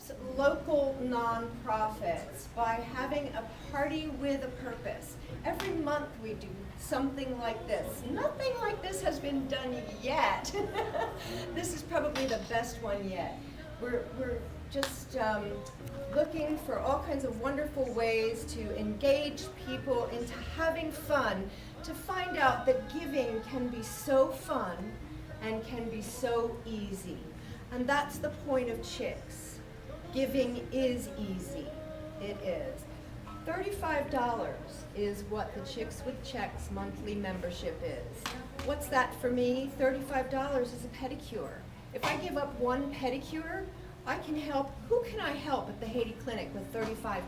helps local nonprofits by having a party with a purpose. Every month we do something like this. Nothing like this has been done yet. This is probably the best one yet. We're just looking for all kinds of wonderful ways to engage people into having fun, to find out that giving can be so fun and can be so easy. And that's the point of Chicks. Giving is easy. It is. $35 is what the Chicks with Checks monthly membership is. What's that for me? $35 is a pedicure. If I give up one pedicure, I can help. Who can I help at the Haiti Clinic with $35?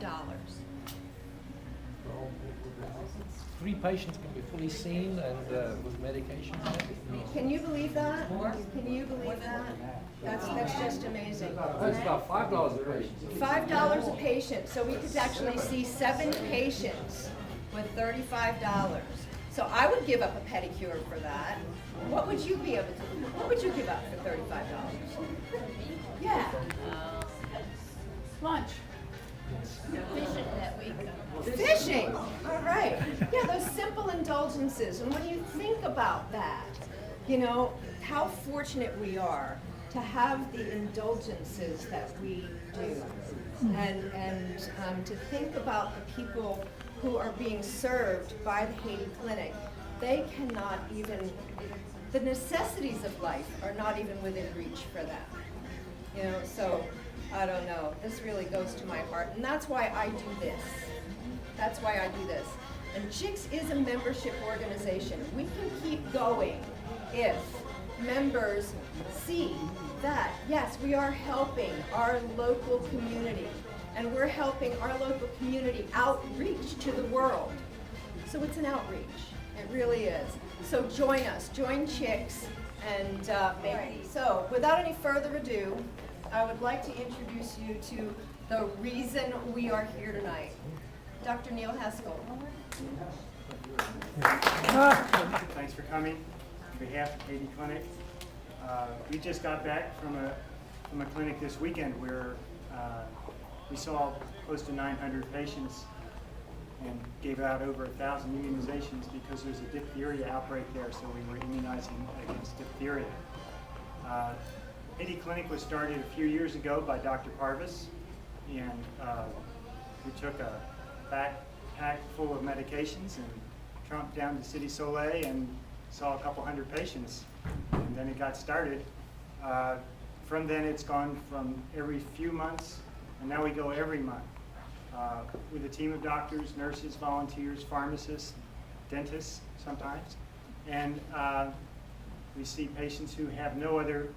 3 patients can be fully seen and with medication. Can you believe that? Can you believe that? That's just amazing. It's about $5 a patient. $5 a patient, so we could actually see 7 patients with $35. So I would give up a pedicure for that. What would you be able to? What would you give up for $35? Yeah. Lunch. Fishing that week. Fishing. All right. Yeah, those simple indulgences. And when you think about that, you know, how fortunate we are to have the indulgences that we do. And to think about the people who are being served by the Haiti Clinic. They cannot even, the necessities of life are not even within reach for them. You know, so I don't know. This really goes to my heart, and that's why I do this. That's why I do this. And Chicks is a membership organization. We can keep going if members see that, yes, we are helping our local community, and we're helping our local community outreach to the world. So it's an outreach. It really is. So join us. Join Chicks, and maybe. So without any further ado, I would like to introduce you to the reason we are here tonight. Dr. Neil Haskell. Thanks for coming. On behalf of Haiti Clinic, we just got back from a clinic this weekend where we saw close to 900 patients and gave out over 1,000 immunizations because there's a diphtheria outbreak there, so we were immunizing against diphtheria. Haiti Clinic was started a few years ago by Dr. Parvis, and we took a backpack full of medications and trumped down to City Soleil and saw a couple hundred patients, and then it got started. From then it's gone from every few months, and now we go every month with a team of doctors, nurses, volunteers, pharmacists, dentists sometimes, and we see patients who have no other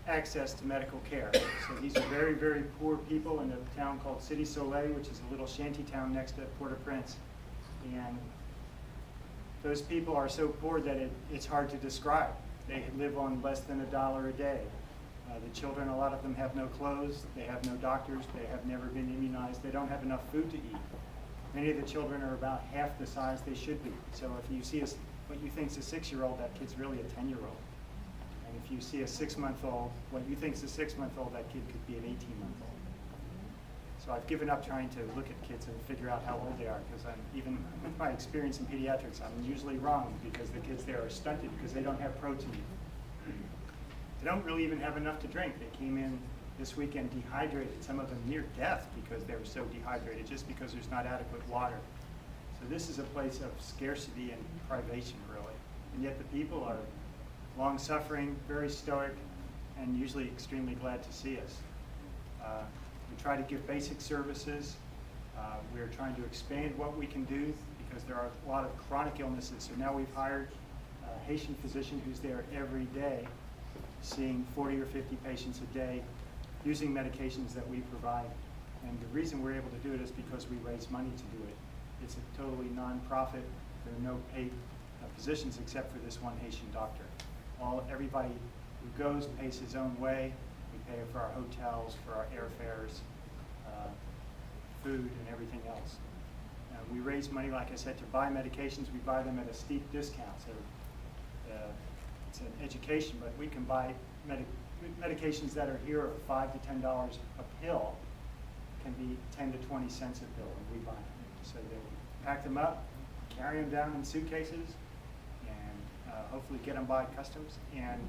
access to medical care. So these are very, very poor people in a town called City Soleil, which is a little shanty town next to Port-au-Prince. And those people are so poor that it's hard to describe. They live on less than $1 a day. The children, a lot of them have no clothes, they have no doctors, they have never been immunized, they don't have enough food to eat. Many of the children are about half the size they should be. So if you see what you think is a 6-year-old, that kid's really a 10-year-old. And if you see a 6-month-old, what you think is a 6-month-old, that kid could be an 18-month-old. So I've given up trying to look at kids and figure out how old they are, because even with my experience in pediatrics, I'm usually wrong because the kids there are stunted because they don't have protein. They don't really even have enough to drink. They came in this weekend dehydrated, some of them near death because they were so dehydrated just because there's not adequate water. So this is a place of scarcity and privation, really. And yet the people are long-suffering, very stoic, and usually extremely glad to see us. We try to give basic services. We're trying to expand what we can do because there are a lot of chronic illnesses. So now we've hired a Haitian physician who's there every day, seeing 40 or 50 patients a day, using medications that we provide. And the reason we're able to do it is because we raise money to do it. It's a totally non-profit. There are no paid physicians except for this one Haitian doctor. Everybody who goes pays his own way. We pay for our hotels, for our airfares, food, and everything else. We raise money, like I said, to buy medications. We buy them at a steep discount. So it's an education, but we can buy medications that are here are $5 to $10 a pill can be 10 to 20 cents a pill, and we buy them. So they pack them up, carry them down in suitcases, and hopefully get them by customs, and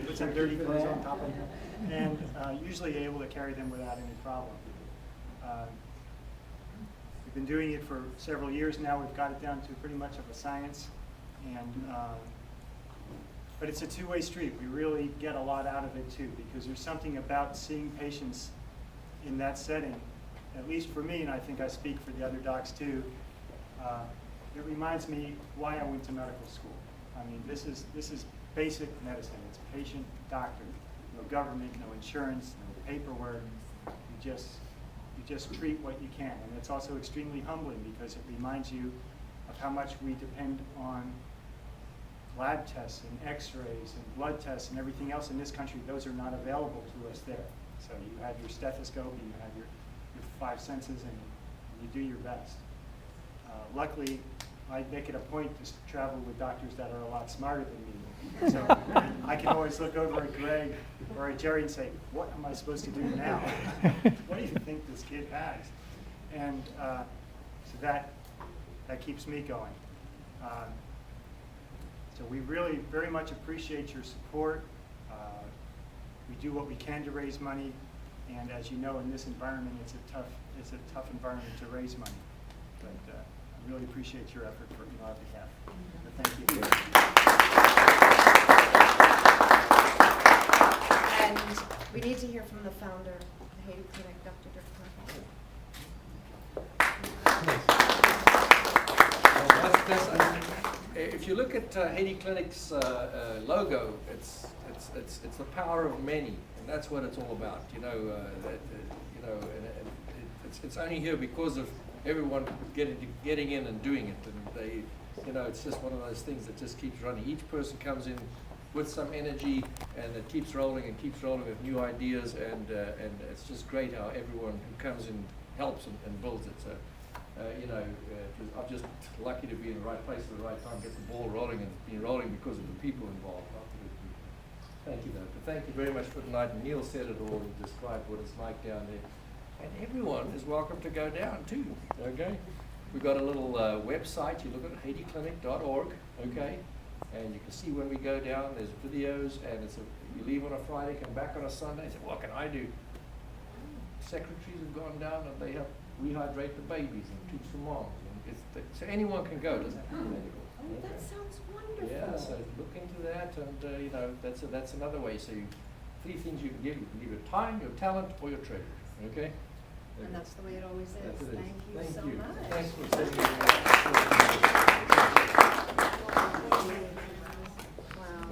put some dirty clothes on top of them, and usually able to carry them without any problem. We've been doing it for several years now. We've got it down to pretty much of a science, and but it's a two-way street. We really get a lot out of it too, because there's something about seeing patients in that setting, at least for me, and I think I speak for the other docs too. It reminds me why I went to medical school. I mean, this is basic medicine. It's patient, doctor, no government, no insurance, no paperwork. You just treat what you can, and it's also extremely humbling because it reminds you of how much we depend on lab tests and x-rays and blood tests and everything else in this country. Those are not available to us there. So you have your stethoscope, you have your five senses, and you do your best. Luckily, I make it a point to travel with doctors that are a lot smarter than me. So I can always look over at Greg or at Jerry and say, what am I supposed to do now? What do you think this kid has? And so that keeps me going. So we really very much appreciate your support. We do what we can to raise money, and as you know, in this environment, it's a tough environment to raise money. But I really appreciate your effort on our behalf. So thank you. And we need to hear from the founder of the Haiti Clinic, Dr. Dirk if you look at Haiti Clinic's logo, it's the power of many, and that's what it's all about. It's only here because of everyone getting in and doing it, and it's just one of those things that just keeps running. Each person comes in with some energy, and it keeps rolling with new ideas, and it's just great how everyone who comes in helps and builds it. So, I'm just lucky to be in the right place at the right time, get the ball rolling, and it's been rolling because of the people involved. Thank you, Doctor. Thank you very much for tonight. And Neil said it all and described what it's like down there. And everyone is welcome to go down too, okay? We've got a little website. You look at haitiClinic.org, okay? And you can see when we go down, there's videos, and you leave on a Friday, come back on a Sunday, and say, what can I do? Secretaries have gone down and they help rehydrate the babies and teach the moms. And so anyone can go, doesn't have to be medical. Oh, that sounds wonderful. Yeah, so look into that, and that's another way. So three things you can give. You can give your time, your talent, or your treasure, okay? And that's the way it always is. That's it. Thank you so Thank you. much. Thanks for sitting Wow.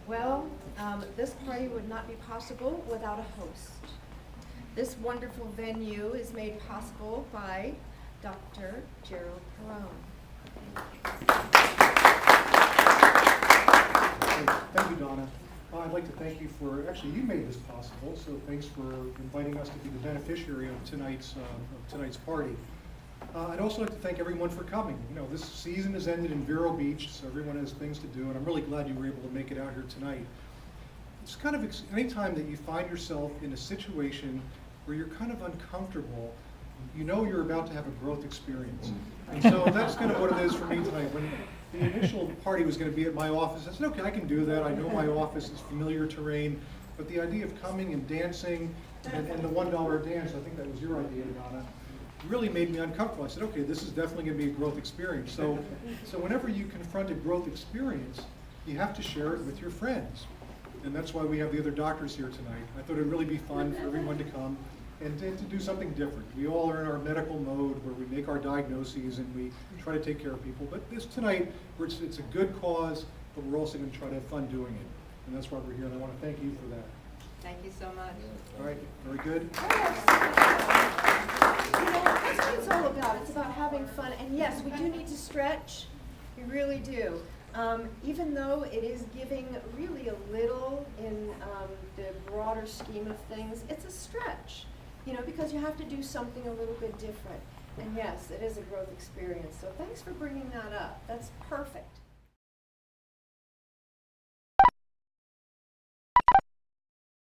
Well, this party would not be possible without a host. This wonderful venue is made possible by Dr. Gerald Perrone. Thank you, Donna. I'd like to thank you for, actually, you made this possible, so thanks for inviting us to be the beneficiary of tonight's party. I'd also like to thank everyone for coming. This season has ended in Vero Beach, so everyone has things to do, and I'm really glad you were able to make it out here tonight. It's kind of, anytime that you find yourself in a situation where you're kind of uncomfortable, you're about to have a growth experience. And so that's kind of what it is for me tonight. When the initial party was going to be at my office, I said, okay, I can do that. I know my office is familiar terrain. But the idea of coming and dancing and the $1 dance, I think that was your idea, Donna, really made me uncomfortable. I said, okay, this is definitely going to be a growth experience. So whenever you confront a growth experience, you have to share it with your friends. And that's why we have the other doctors here tonight. I thought it'd really be fun for everyone to come and to do something different. We all are in our medical mode where we make our diagnoses and we try to take care of people. But tonight, it's a good cause, but we're also going to try to have fun doing it. And that's why we're here, and I want to thank you for that. Thank you so much. All right, very good. That's what it's all about. It's about having fun. And yes, we do need to stretch. We really do. Even though it is giving really a little in the broader scheme of things, it's a stretch, because you have to do something a little bit different. And yes, it is a growth experience. So thanks for bringing that up. That's perfect.